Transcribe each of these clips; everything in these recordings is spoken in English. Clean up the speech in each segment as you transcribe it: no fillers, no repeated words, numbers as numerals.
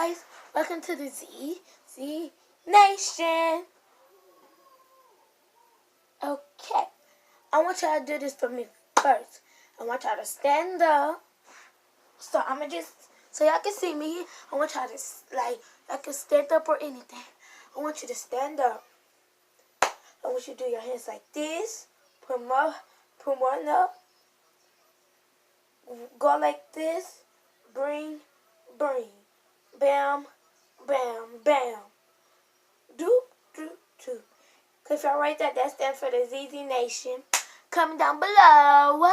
guys, welcome to the Z Nation. Okay, I want y'all to do this for me first. I want y'all to stand up. So I'm gonna so y'all can see me. I want y'all to y'all can stand up or anything. I want you to stand up. I want you to do your hands like this. Put one up. Go like this. Bring. Bam, bam, bam. Doop, doop, doop. If y'all write that, that stands for the ZZ Nation. Comment down below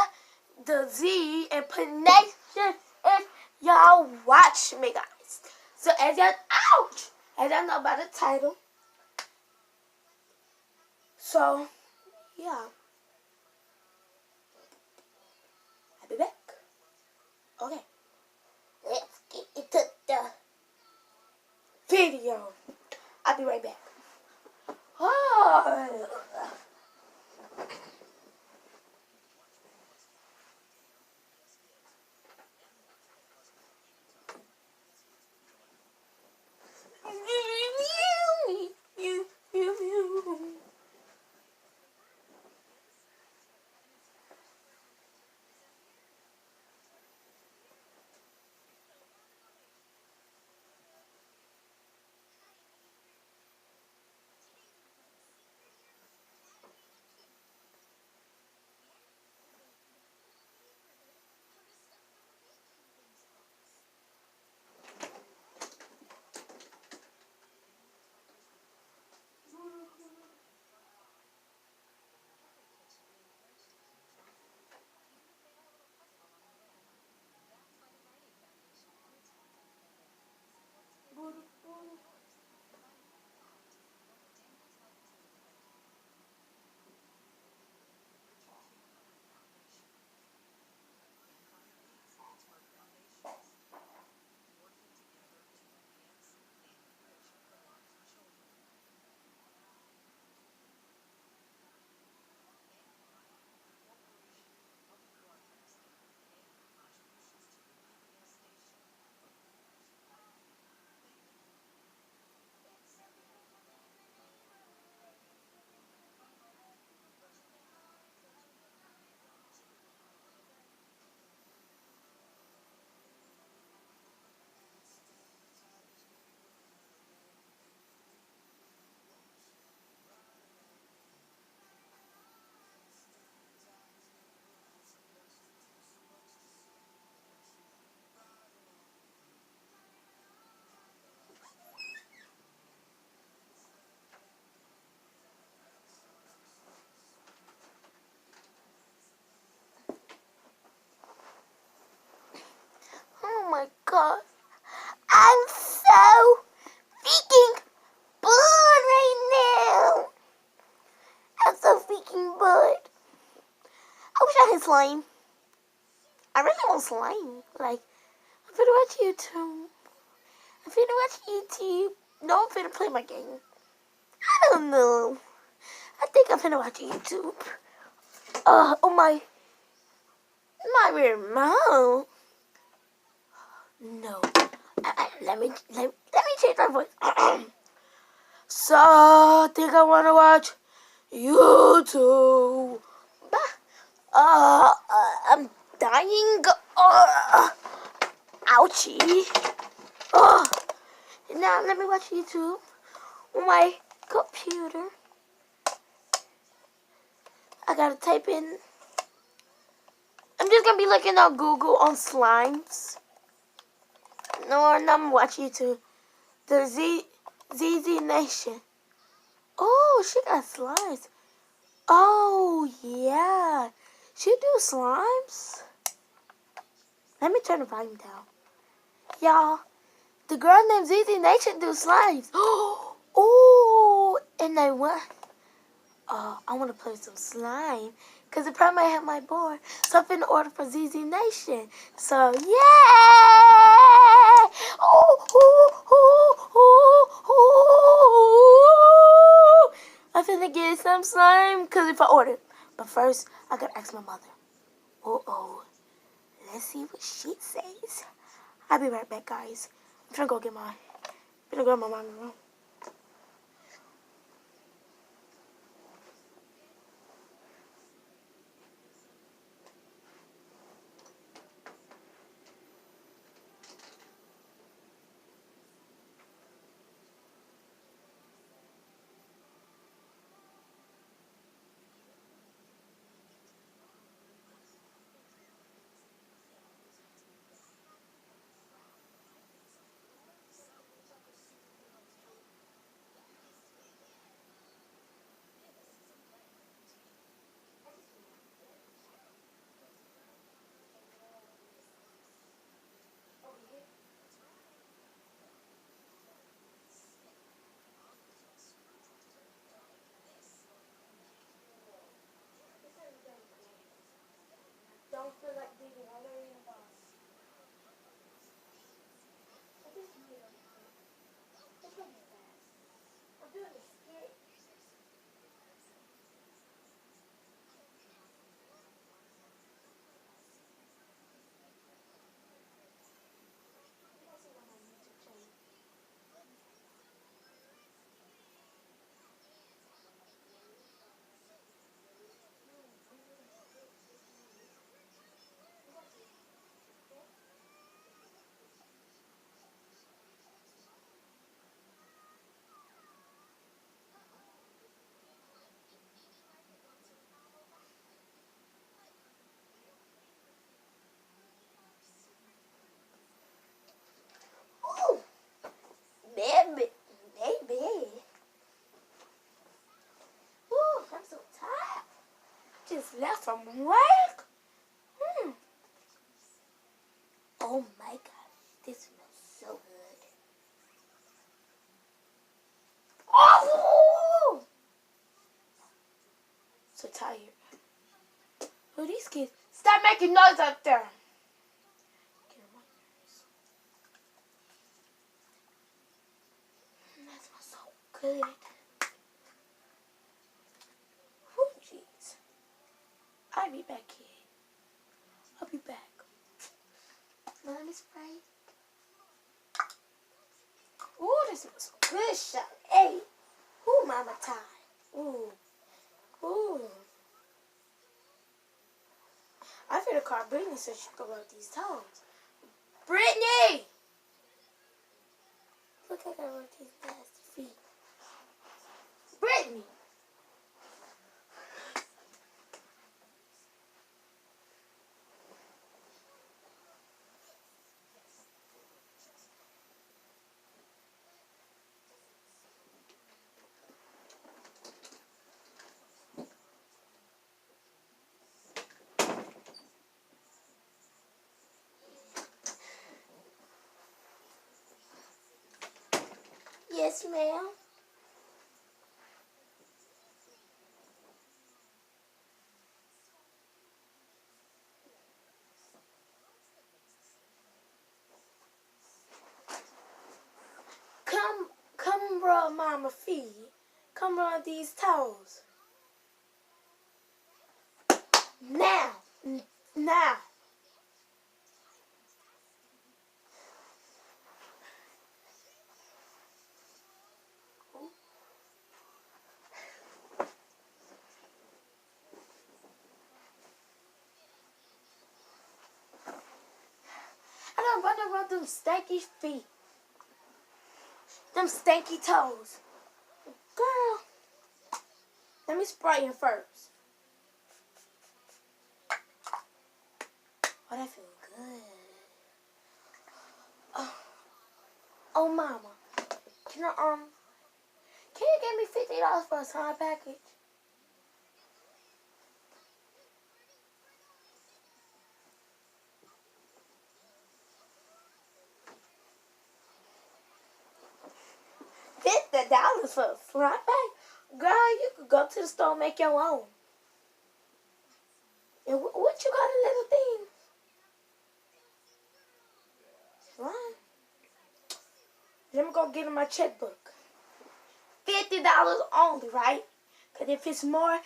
the Z and put nation if y'all watch me, guys. So as y'all know about the title. So, yeah. I'll be back. Okay. Let's get into the video. I'll be right back. Oh. Oh my god. I'm so freaking bored right now. I'm so freaking bored. I wish I had slime. I really want slime. Like, I'm finna watch YouTube. No, I'm finna play my game. I don't know. I think I'm finna watch YouTube. Oh my remote. No. Let me change my voice. So, I think I wanna watch YouTube. I'm dying. Ouchie. Now let me watch YouTube on my computer. I gotta type in. I'm just gonna be looking on Google on slimes. No, I'm gonna watch YouTube. The ZZ Nation. Oh, she got slimes. Oh, yeah. She do slimes? Let me turn the volume down. Y'all, the girl named ZZ Nation do slimes. Oh, and I want... I want to play some slime. Because it probably might have my board. So I'm finna order for ZZ Nation. So, yeah! I'm finna get some slime. Because if I order. But first, I gotta ask my mother. Let's see what she says. I'll be right back, guys. I'm finna go get my mommy room. Don't feel like digging all the way in the box. I just need a It's gonna be fast. I'm doing a skit. That's what I need to change. Ooh, baby, baby. Ooh, I'm so tired. Just left from work. Oh my God, this smells so good. Oh, so tired. Oh, these kids, stop making noise up there. Get on my nerves. That smells so good. Oh, jeez. I'll be back here. I'll be back. Now let me spray. Ooh, this smells so good, shot. Hey. Ooh, mama time. Ooh. Ooh. I feel the car Brittany so she can rub these toes. Brittany! Look, I gotta rub these nasty feet. Brittany! Yes, ma'am. Come rub mama feet. Come rub these toes. Now. Now. I don't want to rub them stanky feet. Them stanky toes. Girl. Let me spray it first. Oh, that feels good. Oh, mama. Can you give me $50 for a side package? $50 for a side pack? Girl, you could go to the store and make your own. And what you got a little thing? Fine. Let me go get in my checkbook. $50 only, right? Because if it's more,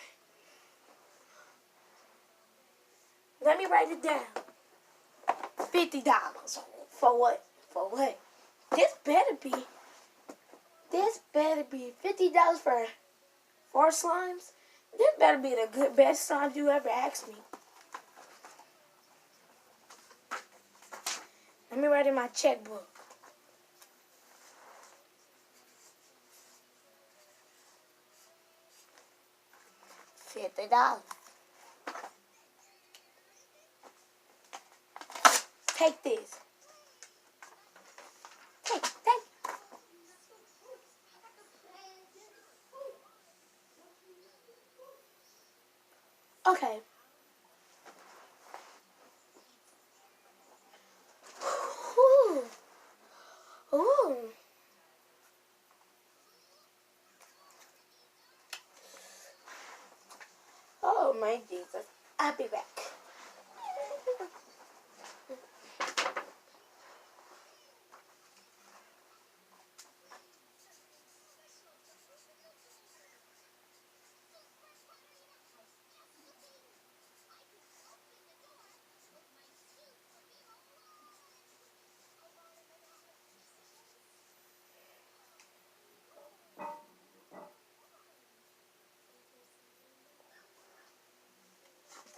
let me write it down. $50. For what? For what? This better be $50 for 4 slimes. This better be the best slime you ever asked me. Let me write in my checkbook. $50. Take this. Take. Okay. Ooh. Ooh. Oh my Jesus. I'll be back.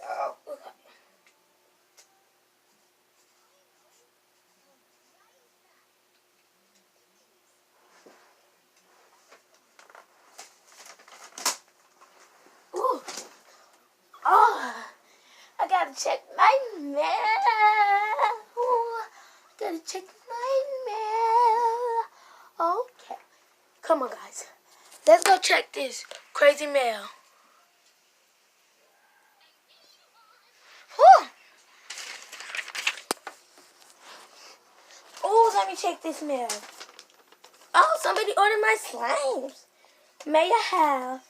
Oh, okay. Ooh. Oh, I gotta check my mail. Ooh, I gotta check my mail. Okay. Come on, guys. Let's go check this crazy mail. Whew. Oh, let me check this mail. Oh, somebody ordered my slimes. May I have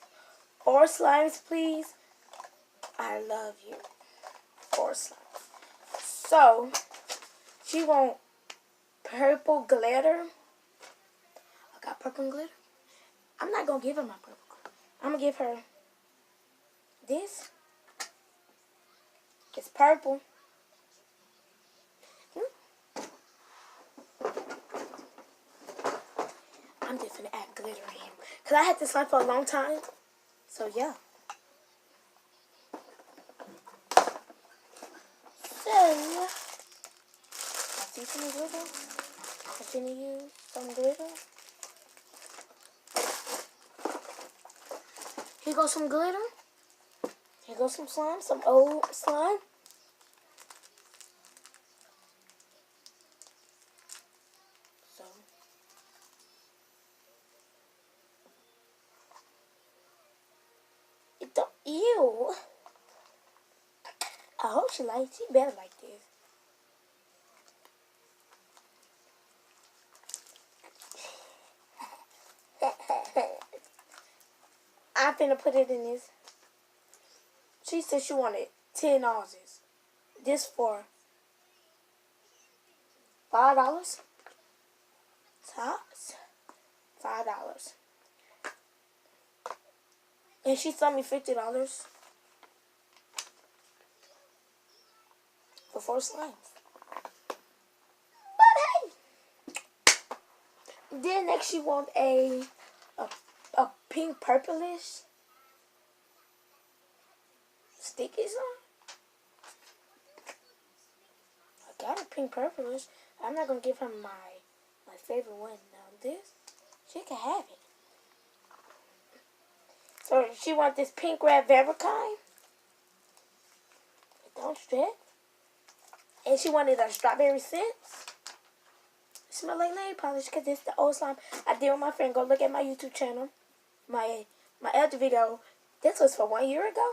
4 slimes, please? I love you. 4 slimes. So, she want purple glitter. I got purple glitter. I'm not going to give her my purple glitter. I'm going to give her this. It's purple. I'm just going to add glitter in here. Because I had this slime for a long time. So, yeah. So, I see some glitter. I'm going to use some glitter. Here goes some glitter. Here goes some slime, some old slime. So, it don't, ew. I hope she likes it. She better like this. I'm finna put it in this. She said she wanted 10 ounces. This for $5. Tops. $5. And she sold me $50 for 4 slimes. But hey. Then next she want a pink purplish sticky slime. I got a pink purplish. I'm not gonna give her my favorite one. Now this, she can have it. So she want this pink red velvet kind. Don't strip. And she wanted a strawberry scent. It smell like nail polish because it's the old slime I did with my friend. Go look at my YouTube channel. My other video. This was for 1 year ago.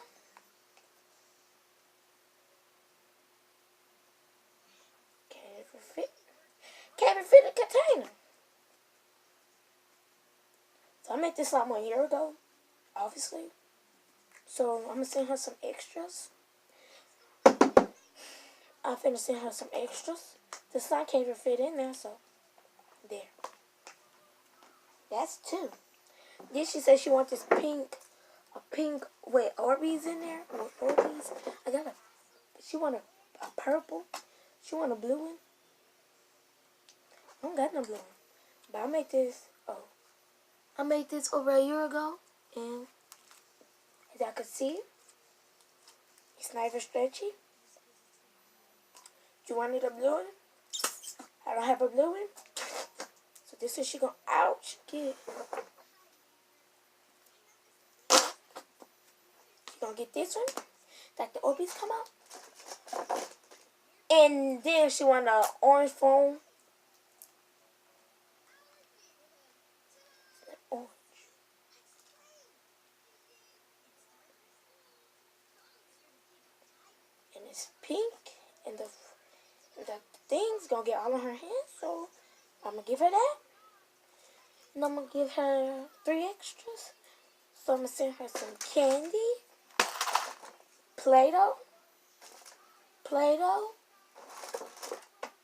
Can't fit a container. So I made this slime 1 year ago, obviously. So I'm gonna send her some extras. I'm finna send her some extras. The slime can't even fit in there, so there. That's 2. Then she said she wants this pink, with Orbeez in there. Orbeez. She want a purple. She want a blue one. I don't got no blue one. But I made this, I made this over a year ago, and as I can see, it's not even stretchy. You wanted a blue one? I don't have a blue one. So this is she gonna, ouch, get. She gonna get this one, that the Orbeez come out. And then she want an orange foam. Orange. And it's pink, and the thing's gonna get all on her hands, so I'm gonna give her that. And I'm gonna give her 3 extras. So I'm gonna send her some candy, Play-Doh,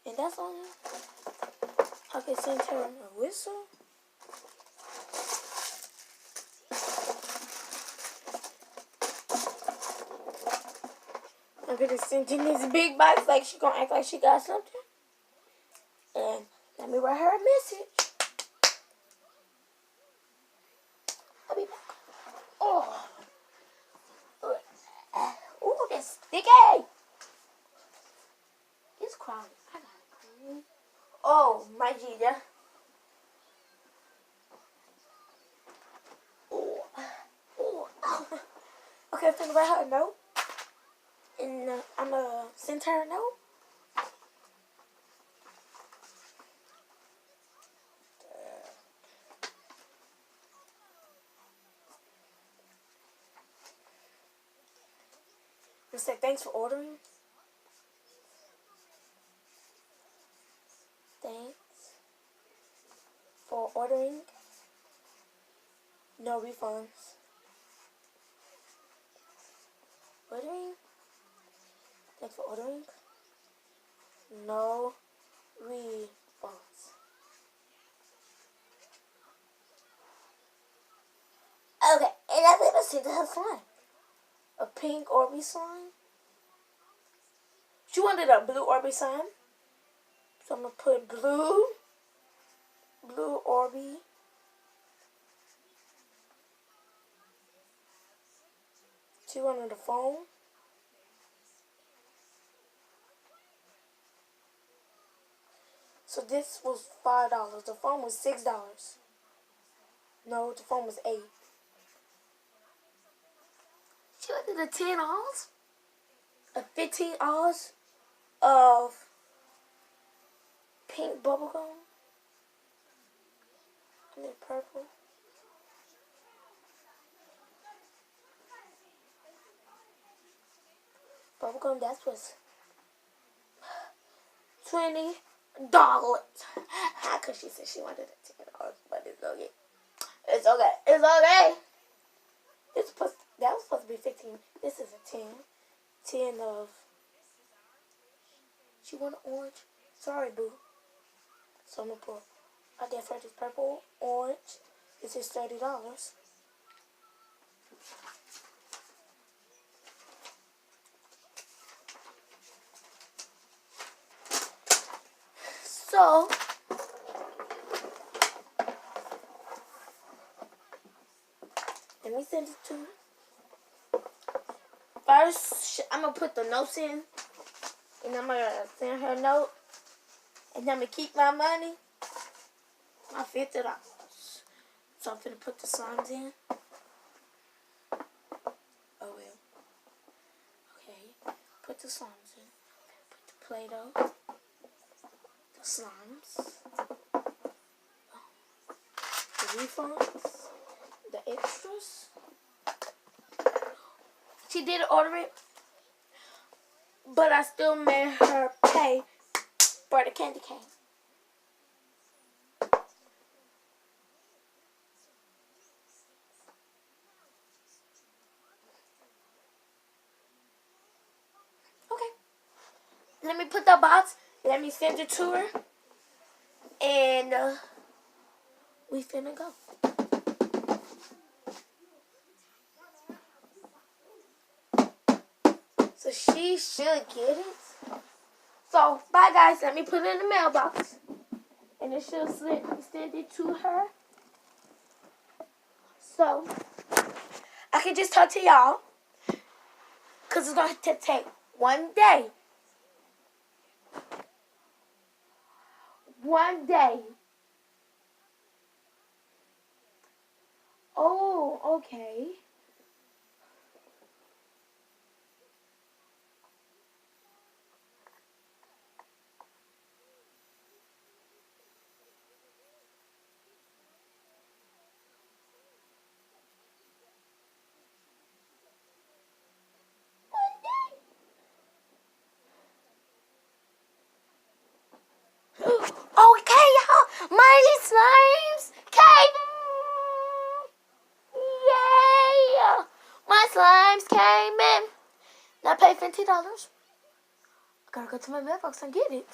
and that's all. I can send her a whistle. I'm gonna send in this big box like she gonna act like she got something. And let me write her a message. I'll be back. Oh, that's sticky. It's crowded. I gotta clean. Oh, my Gita. Okay, I'm gonna write her a note. And I'm gonna send her a note. And say thanks for ordering. Thanks for ordering. No refunds. Ordering. Thanks for ordering. No refunds. Okay, and I'm gonna send her slime. A pink Orbeez slime. She wanted a blue Orbeez slime. So I'm gonna put blue Orbeez. She wanted a foam. So this was $5. The foam was $6. No, the foam was $8. She wanted a $10. A $15 of pink bubblegum. I mean purple. Bubblegum, that was $20. How could she say she wanted a $10? But it's okay. It's okay. It's okay. That was supposed to be 15. This is a 10. 10 of. She want an orange? Sorry, boo. So I'm gonna put. I gave her this purple, orange. This is $30. So let me send it to her. First, I'm gonna put the notes in, and I'm gonna send her a note, and I'm gonna keep my money, my $50. So I'm gonna put the slimes in. Oh well. Okay, put the slimes in. Put the Play-Doh, the slimes, the refunds, the extras. She did order it, but I still made her pay for the candy cane. Okay. Let me put the box. Let me send it to her. And we finna go. So she should get it. So, bye guys. Let me put it in the mailbox. and then she'll send it to her. So I can just talk to y'all, because it's going to take one day. One day. Oh, okay. Okay, y'all. Mighty Slimes came. Yay! My slimes came in. Now I paid $50. I gotta go to my mailbox and get it.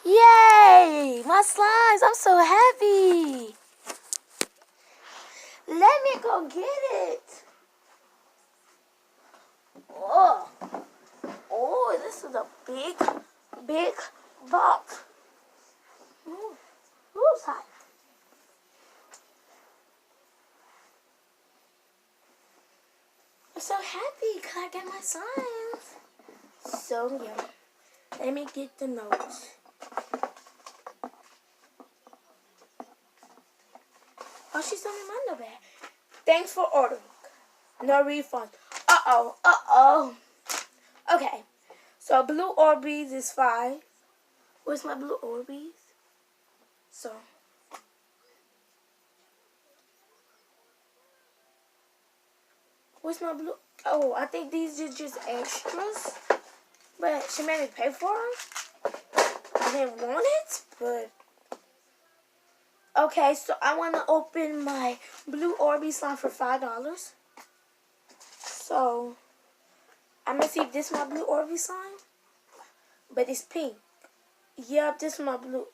Yay! My slimes. I'm so happy. Let me go get it. Oh, oh, this is a big box. Who's hot? I'm so happy because I got my slimes. So, yeah. Let me get the notes. Oh, she sent me my note back. Thanks for ordering. No refund. Uh-oh. Okay. So, blue Orbeez is 5. Where's my blue Orbeez? So. Where's my blue? Oh, I think these are just extras. But she made me pay for them. I didn't want it, but. Okay, so I want to open my blue Orbeez slime for $5. So, I'm going to see if this is my blue Orbeez slime. But it's pink. Yep, this is my blue.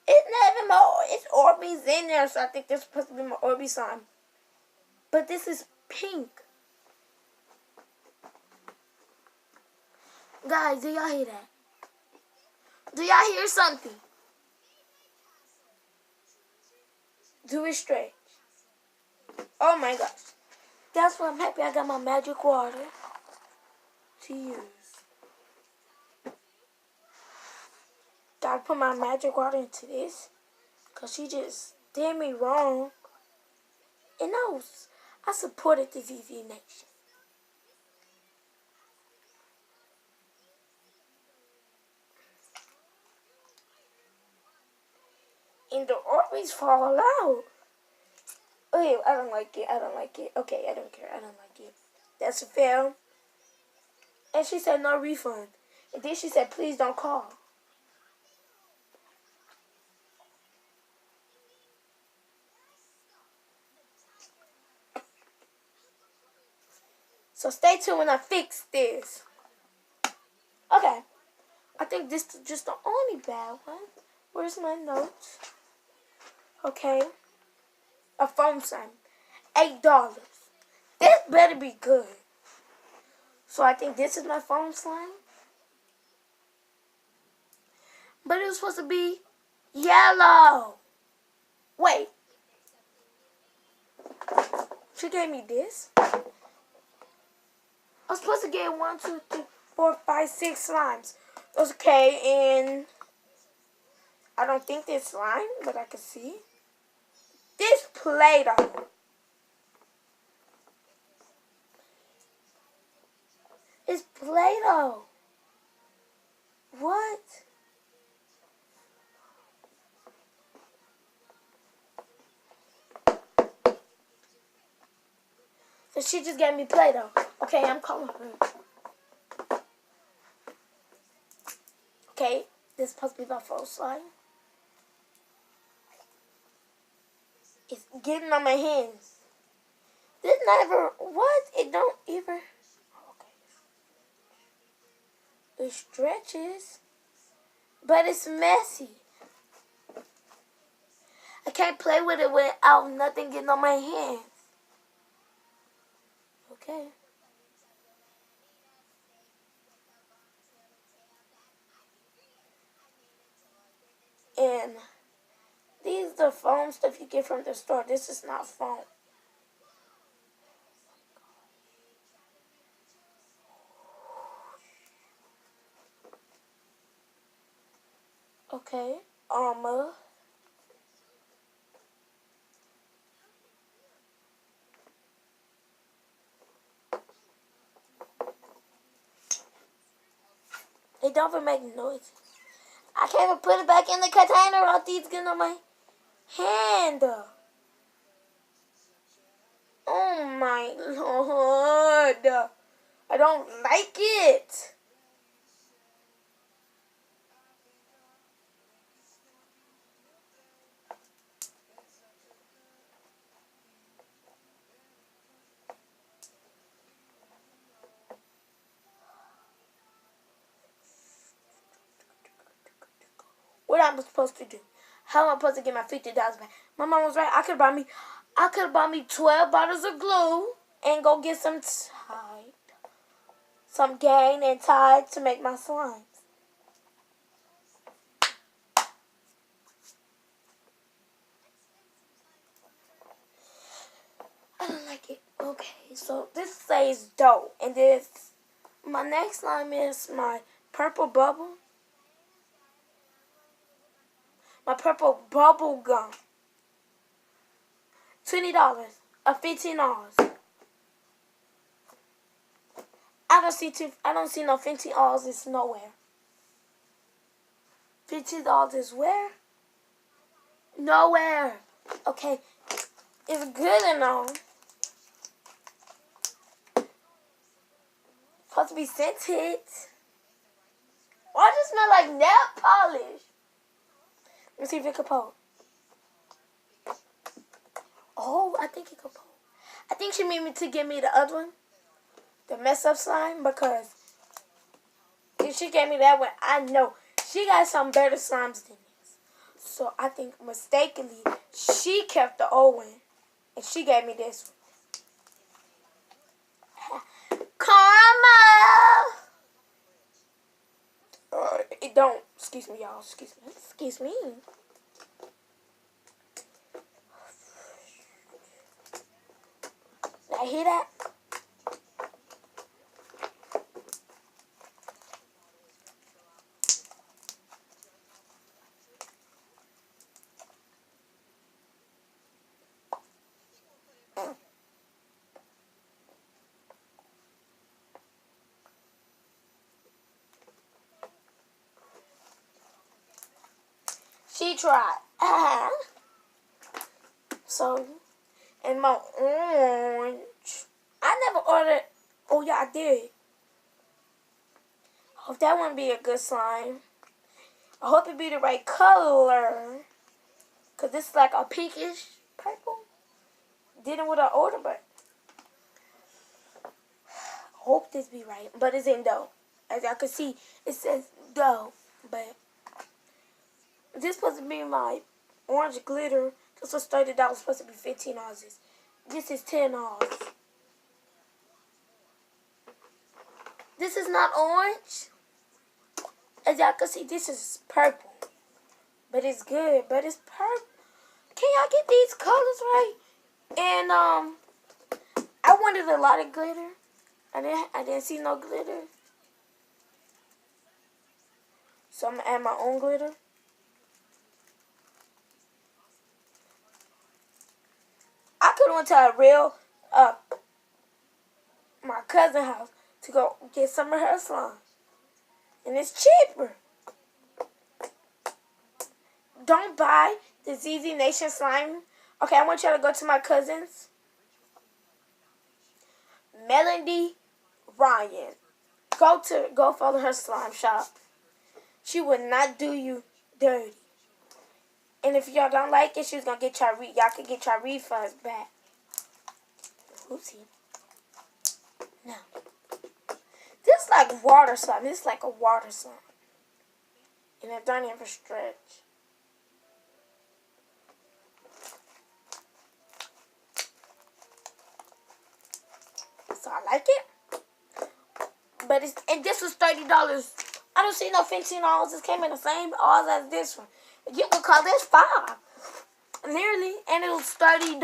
It's not even my, it's Orbeez in there, so I think this is supposed to be my Orbeez slime. But this is pink. Guys, do y'all hear that? Do y'all hear something? Do it straight. Oh my gosh. That's why I'm happy I got my magic water to use. Gotta put my magic water into this, because she just did me wrong. And I supported the ZZ Nation. And the Orbeez fall out. Okay, I don't like it. Okay, I don't care. I don't like it. That's a fail. And she said no refund. And then she said, please don't call. So stay tuned when I fix this. Okay. I think this is just the only bad one. Where's my notes? Okay. A foam slime. $8. This better be good. So I think this is my foam slime. But it was supposed to be yellow. Wait. She gave me this. I was supposed to get 1, 2, 3, 4, 5, 6 slimes. Okay, and I don't think this slime, but I can see. This Play-Doh. It's Play-Doh. What? So she just gave me Play-Doh. Okay, I'm calling her. Okay, this is supposed to be my first slime. It's getting on my hands. This never, what? It don't even, okay. It stretches, but it's messy. I can't play with it without nothing getting on my hands. Okay. And the foam stuff you get from the store. This is not foam. Okay, armor. It don't even make noise. I can't even put it back in the container without these getting on my hand. Oh my Lord. I don't like it. What am I supposed to do? How am I supposed to get my $50 back? My mom was right. I could have bought me 12 bottles of glue and go get some Tide, some Gain and Tide to make my slimes. I don't like it. Okay, so this says dough, and this my next slime is my purple bubble. My purple bubble gum. $20 or $15. I don't see no $15 is nowhere. $15 is where? Nowhere. Okay. It's good and all. Supposed to be scented. Why does it smell like nail polish? Let me see if it can pull. Oh, I think it can pull. I think she made me to give me the other one. The mess up slime, because if she gave me that one, I know she got some better slimes than this. So I think mistakenly she kept the old one and she gave me this one. Karma! It don't. Excuse me, y'all. Excuse me. Excuse me. Did I hear that? She tried. So, and my orange. I never ordered. Oh, yeah, I did. I hope that one be a good slime. I hope it be the right color. Because this is like a pinkish purple. Didn't what I ordered, but I hope this be right. But it's in dough. As y'all can see, it says dough. But this supposed to be my orange glitter. This was $30. Supposed to be $15. This is $10. This is not orange. As y'all can see, this is purple. But it's good. But it's purple. Can y'all get these colors right? And I wanted a lot of glitter. I didn't see no glitter. So I'm gonna add my own glitter. I could have went to a real my cousin's house to go get some of her slime. And it's cheaper. Don't buy the ZZ Nation slime. Okay, I want y'all to go to my cousin's. Melody Ryan. Go follow her slime shop. She would not do you dirty. And if y'all don't like it, she's gonna get y'all can get y'all refunds back. Oopsie. Now, this is like water slime. This is like a water slime. And it don't even stretch. So I like it. But this was $30. I don't see no $15. This came in the same odds as this one. You can call this $5. And it was $30.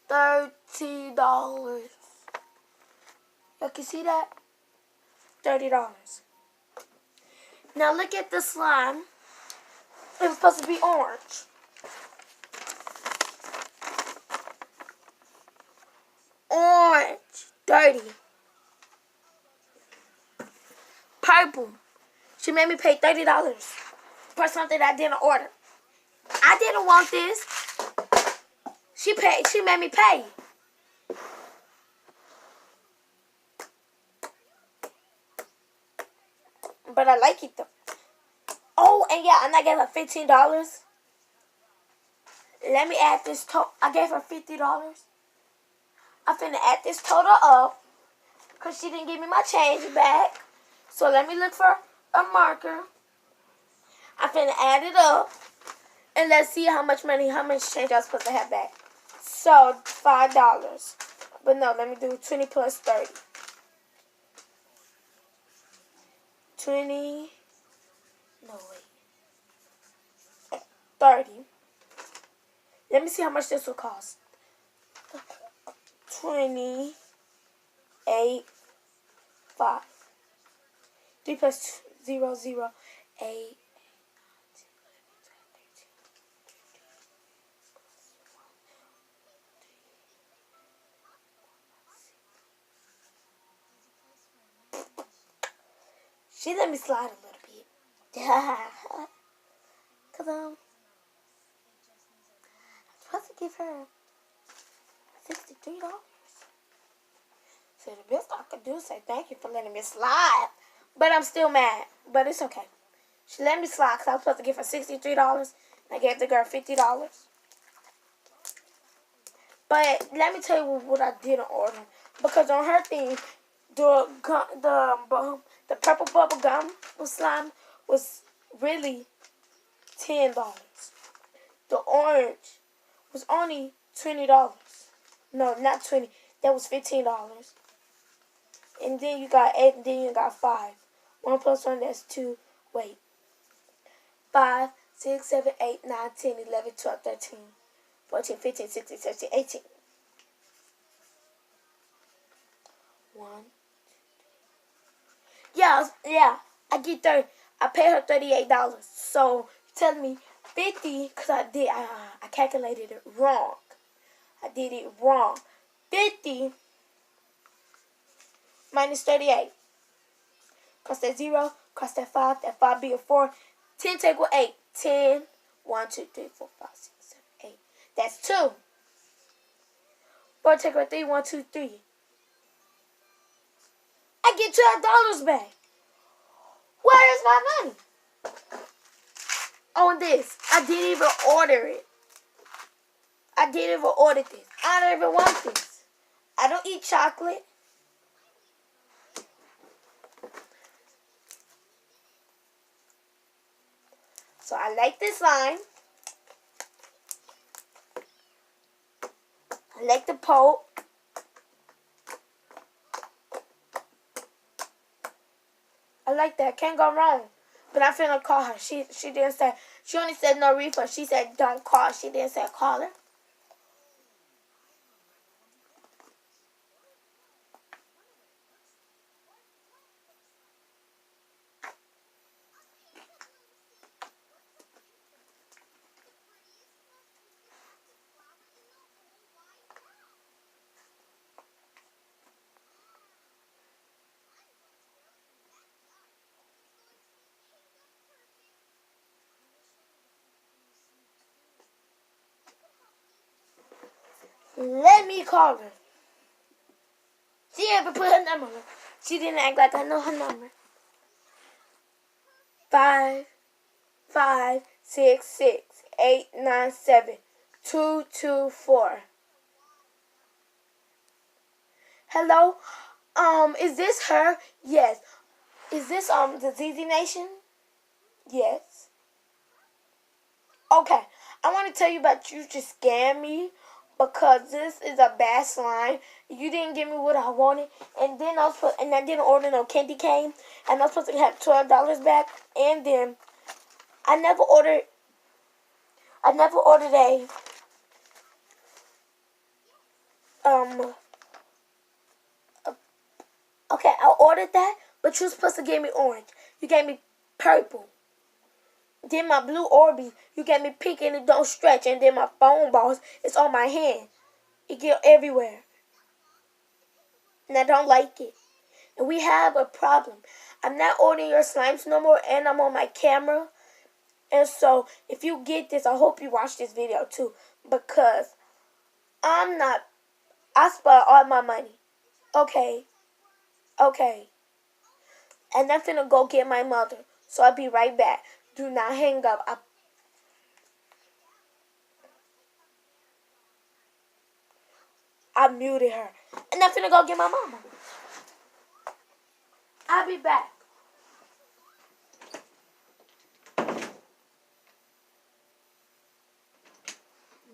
$30. Y'all can see that? $30. Now look at the slime. It was supposed to be orange. Orange. Dirty. Purple. She made me pay $30 for something I didn't order. I didn't want this. She made me pay. But I like it though. Oh, and yeah, and I gave her $15. Let me add this total. I gave her $50. I'm finna add this total up because she didn't give me my change back. So let me look for a marker. I'm finna add it up. And let's see how much change I was supposed to have back. So, $5. But no, let me do 20 plus 30. 20. No, wait. 30. Let me see how much this will cost. 28. 5. 3 plus 0, 0, 8. She let me slide a little bit. Because I'm supposed to give her $63. So the best I could do is say thank you for letting me slide. But I'm still mad. But it's okay. She let me slide because I was supposed to give her $63. And I gave the girl $50. But let me tell you what I didn't order. Because on her thing, the purple bubble gum slime was really $10. The orange was only $20. No, not 20. That was $15. And then you got 8, and then you got 5. 1 plus 1, that's 2. Wait. 5, 6, 7, 8, 9, 10, 11, 12, 13, 14, 15, 16, 17, 18. 1. Yeah, I get 30. I pay her $38. So, tell me 50, because I calculated it wrong. I did it wrong. 50 minus 38. Cost that 0, cost that 5, that 5 be a 4. 10 take with 8. 10, 1, 2, 3, 4, 5, 6, 7, 8. That's 2. 4 take with 3, 1, 2, 3. I get $12 back. Where is my money? On this. I didn't even order it. I didn't even order this. I don't even want this. I don't eat chocolate. So I like this line. I like the poke. I like that. Can't go wrong. But I'm finna call her. She didn't say. She only said no refund. She said don't call. She didn't say call her. Let me call her. She ever put her number on. She didn't act like I know her number. 5, 5, 6, 6, 8, 9, 7, 2, 2, 4. Hello? Is this her? Yes. Is this the ZZ Nation? Yes. Okay. I want to tell you about you just scammed me. Because this is a bad slime. You didn't give me what I wanted. And then I didn't order no candy cane. And I was supposed to have $12 back. And then I never ordered I never ordered a okay, I ordered that, but you were supposed to give me orange. You gave me purple. Then my blue Orbeez, you gave me pink and it don't stretch. And then my foam balls, it's on my hand. It get everywhere. And I don't like it. And we have a problem. I'm not ordering your slimes no more, and I'm on my camera. And so, if you get this, I hope you watch this video too. Because I spent all my money. Okay. Okay. And I'm finna go get my mother. So I'll be right back. Do not hang up. I muted her. And I'm finna go get my mama. I'll be back.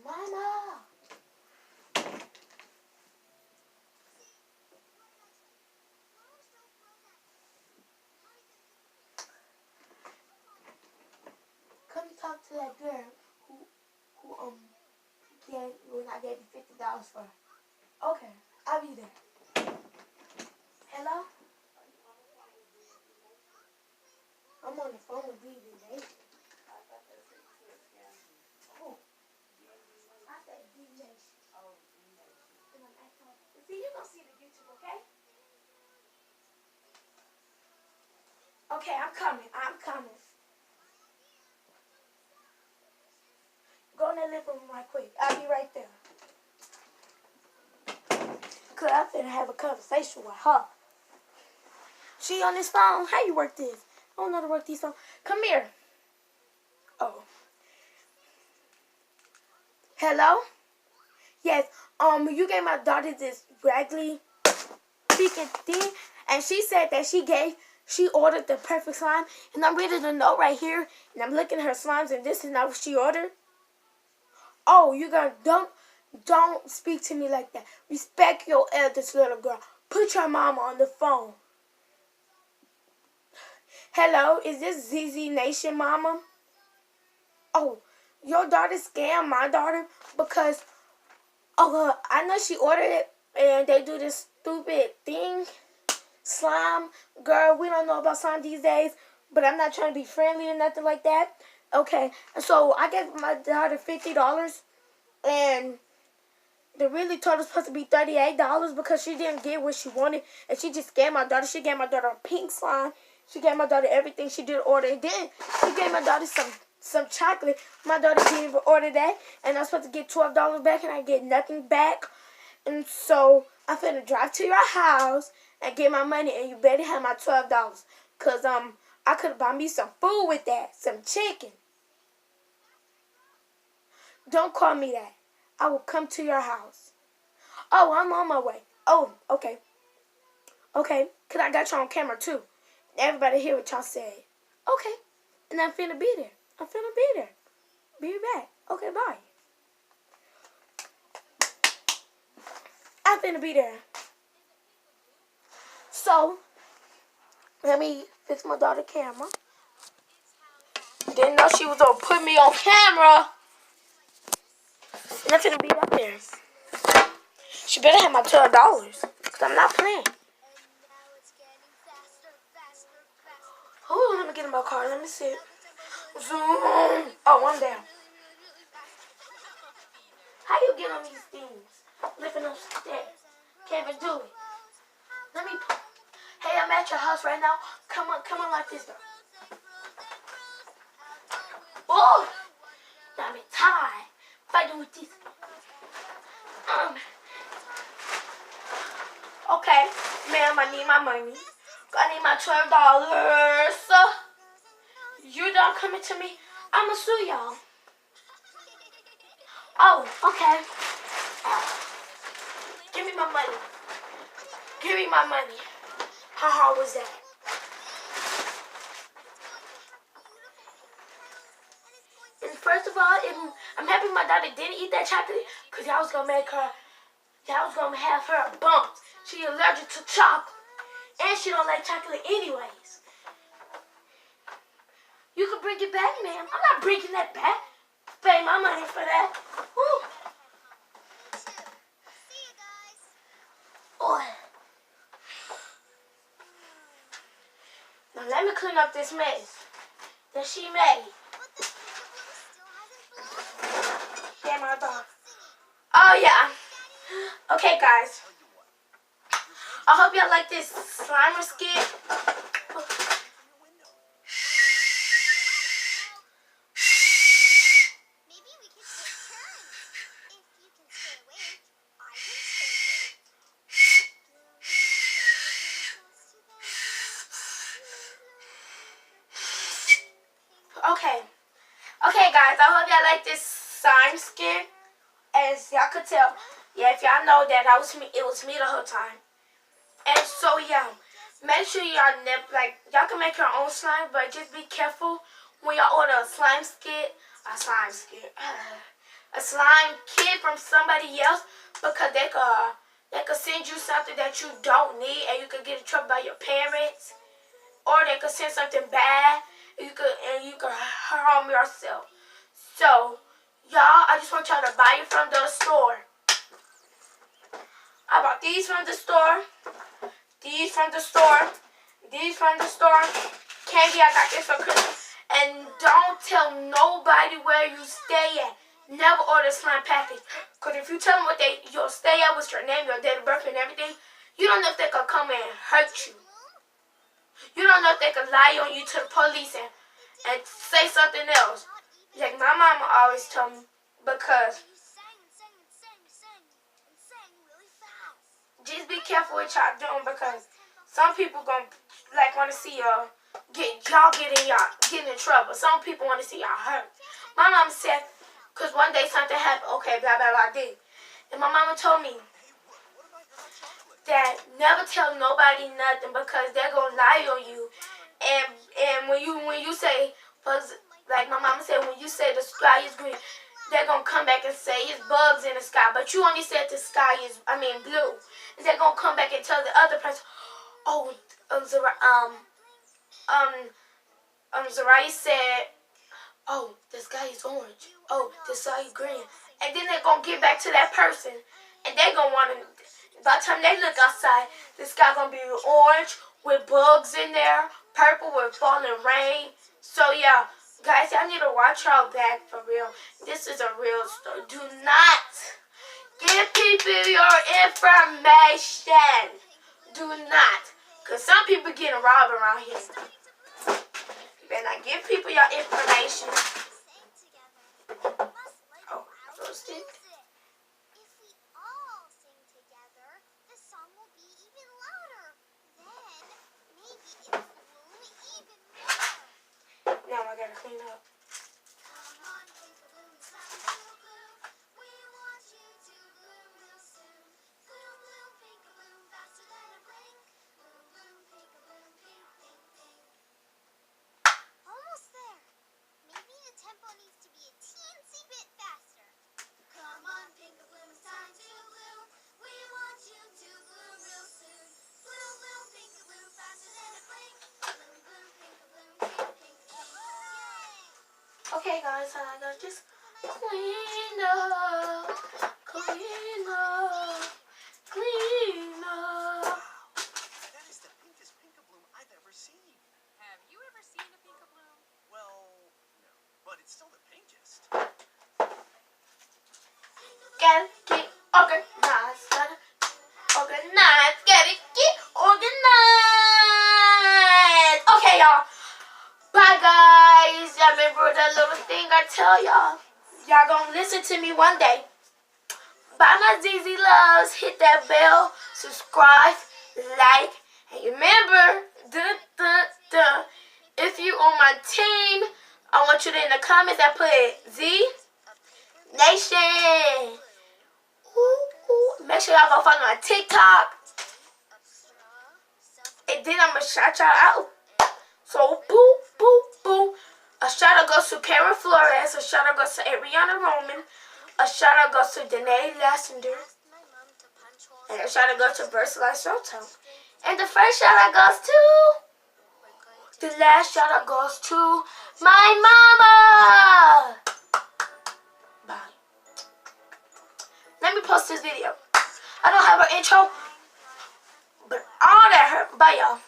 Mama. Come talk to that girl who I gave you $50 for. Okay, I'll be there. Hello? I'm on the phone with DV. Oh, I said DV. See, you're gonna see the YouTube, okay? Okay, I'm coming. Go in the living room right quick. I'll be right there. Cause I'm finna have a conversation with her. She on this phone. How you work this? I don't know how to work these phones. Come here. Oh. Hello? Yes. You gave my daughter this raggedy freaking thing, and she said that she ordered the perfect slime, and I'm reading the note right here, and I'm looking at her slimes, and this is not what she ordered. Oh, don't speak to me like that. Respect your eldest, little girl. Put your mama on the phone. Hello, is this ZZ Nation, mama? Oh, your daughter scammed my daughter because, I know she ordered it and they do this stupid thing. Slime. Girl, we don't know about slime these days, but I'm not trying to be friendly or nothing like that. Okay, so I gave my daughter $50 and they really told us supposed to be $38 because she didn't get what she wanted and she just scammed my daughter. She gave my daughter a pink slime. She gave my daughter everything she did order. And then she gave my daughter some chocolate. My daughter didn't even order that. And I was supposed to get $12 back and I get nothing back. And so I'm finna drive to your house and get my money and you better have my $12. Cause I could have bought me some food with that. Some chicken. Don't call me that. I will come to your house. Oh, I'm on my way. Oh, okay. Okay, cause I got you on camera too. Everybody hear what y'all said. Okay. And I'm finna be there. Be back. Okay, bye. I'm finna be there. So, let me fix my daughter's camera. Didn't know she was gonna put me on camera. And I'm finna be up there. She better have my $12. Cause I'm not playing. Oh, let me get in my car. Let me see it. Zoom. Oh, I'm down. How you get on these things? Lifting up stairs. Can't even do it. Let me. Hey, I'm at your house right now. Come on like this though. Oh, got me tired. Fighting with these. Okay, ma'am, I need my money. I need my $12. You don't coming to me? I'ma sue y'all. Oh, okay. Give me my money. Give me my money. How hard was that? And first of all, I'm happy my daughter didn't eat that chocolate because y'all was going to have her bumps. She allergic to chocolate. And she don't like chocolate anyways. You can bring it back, ma'am. I'm not bringing that back. pay my money for that. Woo. Boy. Now let me clean up this mess that she made. Yeah, my dog. Oh yeah. Okay, guys. I hope y'all like this Slimer skit. Okay, guys. I hope y'all like this slime skit. As y'all could tell, yeah, if y'all know that I was me, it was me the whole time. And so yeah, make sure y'all y'all can make your own slime, but just be careful when y'all order a slime kit from somebody else, because they could send you something that you don't need, and you could get in trouble by your parents, or they could send something bad, and you could harm yourself. So y'all, I just want y'all to buy it from the store. I bought these from the store. These from the store. These from the store. Candy, I got this for Christmas. And don't tell nobody where you stay at. Never order slime package. Because if you tell them what you'll stay at with your name, your date of birth, and everything, you don't know if they could come and hurt you. You don't know if they could lie on you to the police and say something else. Like my mama always told me, because just be careful what y'all doing, because some people gonna want to see y'all get in trouble. Some people want to see y'all hurt. My mama said, because one day something happened, okay, blah blah blah, did, and my mama told me that never tell nobody nothing, because they're gonna lie on you, and when you say, like my mama said, when you say the sky is green, they're going to come back and say it's bugs in the sky. But you only said the sky is, blue. And they're going to come back and tell the other person, oh, Zariah said, oh, the sky is orange. Oh, the sky is green. And then they're going to get back to that person. And they're going to want to, by the time they look outside, the sky going to be orange with bugs in there, purple with falling rain. So, yeah. Guys, y'all need to watch y'all back for real. This is a real story. Do not give people your information. Do not. Because some people getting robbed around here. You better not give people your information. Oh, roasted. Now I gotta clean up. Almost there. Maybe the tempo needs to be a teensy bit faster. Come on, Pink-a-Bloom, it's time to bloom. We want you to bloom real soon. Bloom, bloom, Pink-a-Bloom, faster than a blink. Bloom, bloom, Pink-a-Bloom, pink, pink, pink. Yay! Okay, guys, I gotta just clean up. That is the pinkest Pink-a-Bloom I've ever seen. Have you ever seen a Pink-a-Bloom? Well, no, but it's still the pinkest. Get organized. Get organized. Okay, y'all. Bye, guys. Y'all remember that little thing I tell y'all? Y'all gonna listen to me one day. Bye, my ZZ loves. Hit that bell, subscribe, like, and remember, if you on my team, I want you to in the comments that put Z Nation. Make sure y'all go follow my TikTok, and then I'm gonna shout y'all out. So boo, boo, boo. A shout out goes to Karen Flores. A shout out goes to Ariana Roman. A shout out goes to Danae Lassender. And a shout out goes to Versali Soto. And the first shout out goes to, the last shout out goes to my mama. Bye. Let me post this video. I don't have an intro, but all that hurt. Bye, y'all.